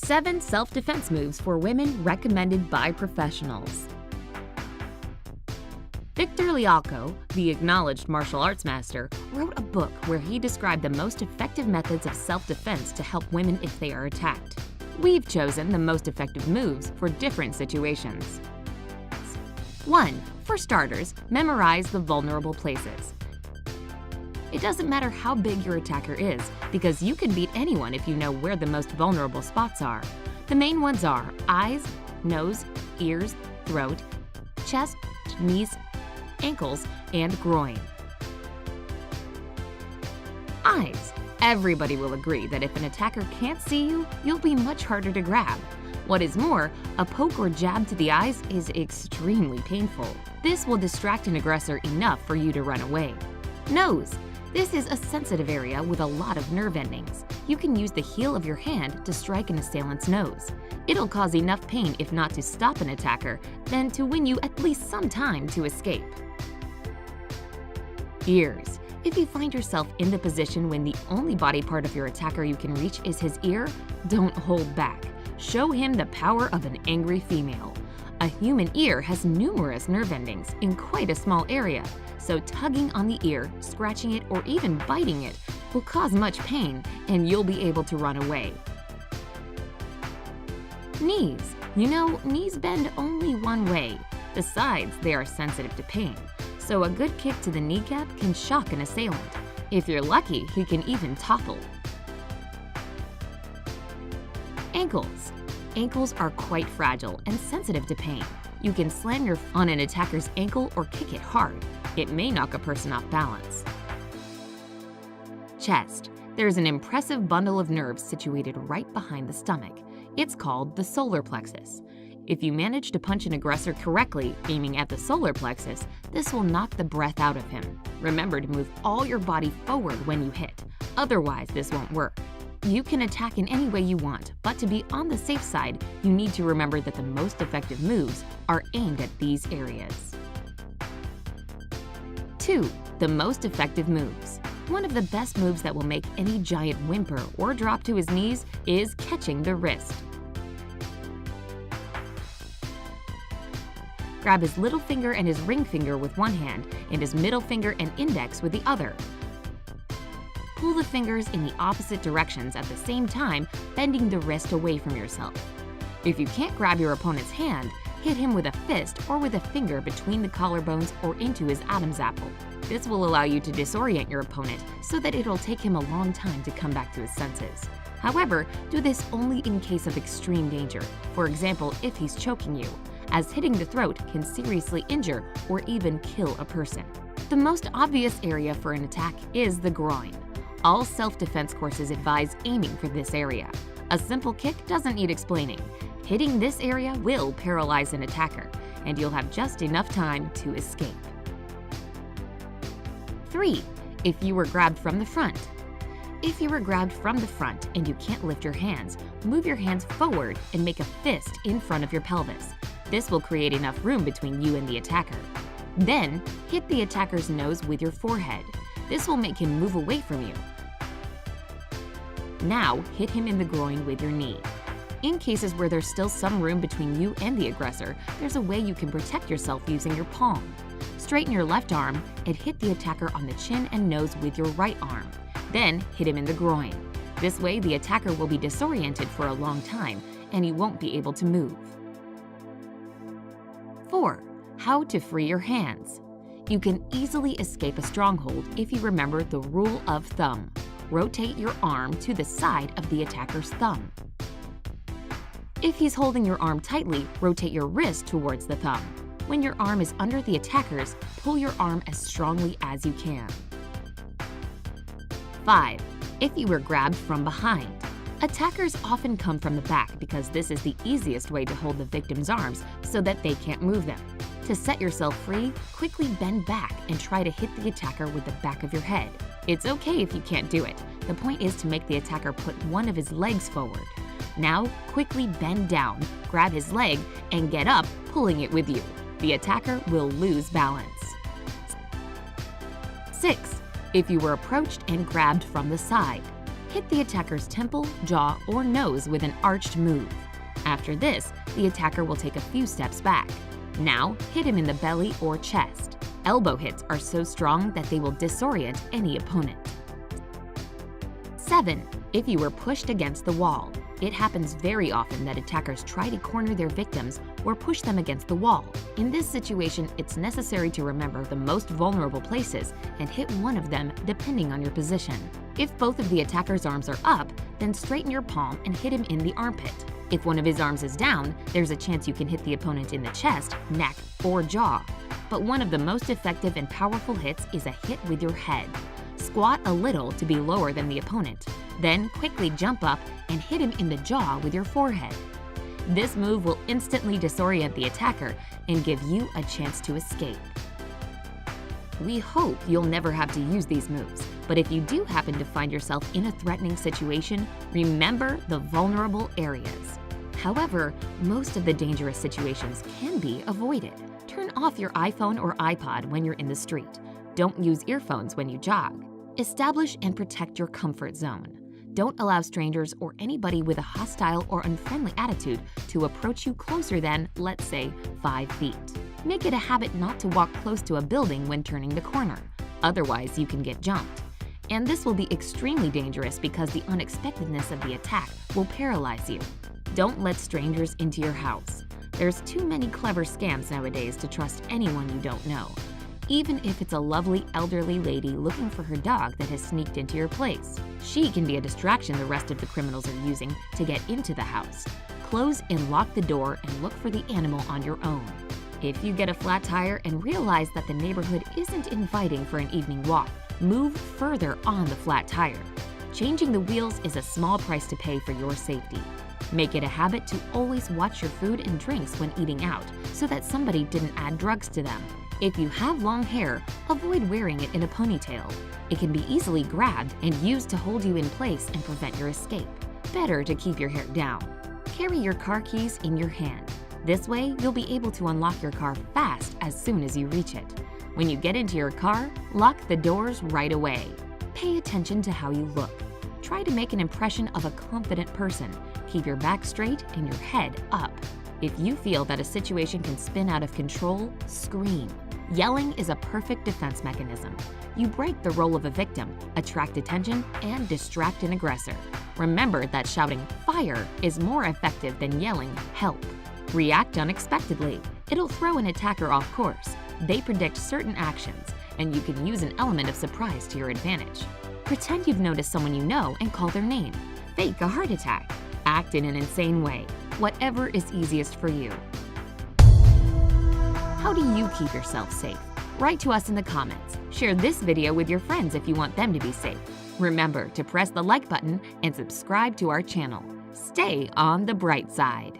7 self-defense moves for women recommended by professionals. Victor Lialko, the acknowledged martial arts master, wrote a book where he described the most effective methods of self-defense to help women if they are attacked. We've chosen the most effective moves for different situations. 1. For starters, memorize the vulnerable places. It doesn't matter how big your attacker is, because you can beat anyone if you know where the most vulnerable spots are. The main ones are eyes, nose, ears, throat, chest, knees, ankles, and groin. Eyes. Everybody will agree that if an attacker can't see you, you'll be much harder to grab. What is more, a poke or jab to the eyes is extremely painful. This will distract an aggressor enough for you to run away. Nose. This is a sensitive area with a lot of nerve endings. You can use the heel of your hand to strike an assailant's nose. It'll cause enough pain if not to stop an attacker, then to win you at least some time to escape. Ears. If you find yourself in the position when the only body part of your attacker you can reach is his ear, don't hold back. Show him the power of an angry female. A human ear has numerous nerve endings in quite a small area, so tugging on the ear, scratching it, or even biting it will cause much pain, and you'll be able to run away. Knees. You know, knees bend only one way. Besides, they are sensitive to pain, so a good kick to the kneecap can shock an assailant. If you're lucky, he can even topple. Ankles. Ankles are quite fragile and sensitive to pain. You can slam your foot on an attacker's ankle or kick it hard. It may knock a person off balance. Chest. There's an impressive bundle of nerves situated right behind the stomach. It's called the solar plexus. If you manage to punch an aggressor correctly, aiming at the solar plexus, this will knock the breath out of him. Remember to move all your body forward when you hit. Otherwise, this won't work. You can attack in any way you want, but to be on the safe side, you need to remember that the most effective moves are aimed at these areas. 2. The most effective moves. One of the best moves that will make any giant whimper or drop to his knees is catching the wrist. Grab his little finger and his ring finger with one hand and his middle finger and index with the other. Pull the fingers in the opposite directions at the same time, bending the wrist away from yourself. If you can't grab your opponent's hand, hit him with a fist or with a finger between the collarbones or into his Adam's apple. This will allow you to disorient your opponent so that it'll take him a long time to come back to his senses. However, do this only in case of extreme danger, for example if he's choking you, as hitting the throat can seriously injure or even kill a person. The most obvious area for an attack is the groin. All self-defense courses advise aiming for this area. A simple kick doesn't need explaining. Hitting this area will paralyze an attacker, and you'll have just enough time to escape. 3. If you were grabbed from the front. If you were grabbed from the front and you can't lift your hands, move your hands forward and make a fist in front of your pelvis. This will create enough room between you and the attacker. Then, hit the attacker's nose with your forehead. This will make him move away from you. Now, hit him in the groin with your knee. In cases where there's still some room between you and the aggressor, there's a way you can protect yourself using your palm. Straighten your left arm and hit the attacker on the chin and nose with your right arm. Then, hit him in the groin. This way, the attacker will be disoriented for a long time, and he won't be able to move. 4. How to free your hands. You can easily escape a stronghold if you remember the rule of thumb. Rotate your arm to the side of the attacker's thumb. If he's holding your arm tightly, rotate your wrist towards the thumb. When your arm is under the attacker's, pull your arm as strongly as you can. 5. If you were grabbed from behind. Attackers often come from the back because this is the easiest way to hold the victim's arms so that they can't move them. To set yourself free, quickly bend back and try to hit the attacker with the back of your head. It's okay if you can't do it. The point is to make the attacker put one of his legs forward. Now, quickly bend down, grab his leg, and get up, pulling it with you. The attacker will lose balance. 6. If you were approached and grabbed from the side. Hit the attacker's temple, jaw, or nose with an arched move. After this, the attacker will take a few steps back. Now, hit him in the belly or chest. Elbow hits are so strong that they will disorient any opponent. 7. If you were pushed against the wall. It happens very often that attackers try to corner their victims or push them against the wall. In this situation, it's necessary to remember the most vulnerable places and hit one of them depending on your position. If both of the attacker's arms are up, then straighten your palm and hit him in the armpit. If one of his arms is down, there's a chance you can hit the opponent in the chest, neck, or jaw. But one of the most effective and powerful hits is a hit with your head. Squat a little to be lower than the opponent, then quickly jump up and hit him in the jaw with your forehead. This move will instantly disorient the attacker and give you a chance to escape. We hope you'll never have to use these moves, but if you do happen to find yourself in a threatening situation, remember the vulnerable areas. However, most of the dangerous situations can be avoided. Turn off your iPhone or iPod when you're in the street. Don't use earphones when you jog. Establish and protect your comfort zone. Don't allow strangers or anybody with a hostile or unfriendly attitude to approach you closer than, let's say, 5 feet. Make it a habit not to walk close to a building when turning the corner. Otherwise, you can get jumped. And this will be extremely dangerous because the unexpectedness of the attack will paralyze you. Don't let strangers into your house. There's too many clever scams nowadays to trust anyone you don't know, even if it's a lovely elderly lady looking for her dog that has sneaked into your place. She can be a distraction the rest of the criminals are using to get into the house. Close and lock the door and look for the animal on your own. If you get a flat tire and realize that the neighborhood isn't inviting for an evening walk, move further on the flat tire. Changing the wheels is a small price to pay for your safety. Make it a habit to always watch your food and drinks when eating out so that somebody didn't add drugs to them. If you have long hair, avoid wearing it in a ponytail. It can be easily grabbed and used to hold you in place and prevent your escape. Better to keep your hair down. Carry your car keys in your hand. This way, you'll be able to unlock your car fast as soon as you reach it. When you get into your car, lock the doors right away. Pay attention to how you look. Try to make an impression of a confident person. Keep your back straight and your head up. If you feel that a situation can spin out of control, scream. Yelling is a perfect defense mechanism. You break the role of a victim, attract attention, and distract an aggressor. Remember that shouting "fire" is more effective than yelling "help." React unexpectedly. It'll throw an attacker off course. They predict certain actions, and you can use an element of surprise to your advantage. Pretend you've noticed someone you know and call their name. Fake a heart attack. Act in an insane way. Whatever is easiest for you. How do you keep yourself safe? Write to us in the comments. Share this video with your friends if you want them to be safe. Remember to press the like button and subscribe to our channel. Stay on the bright side.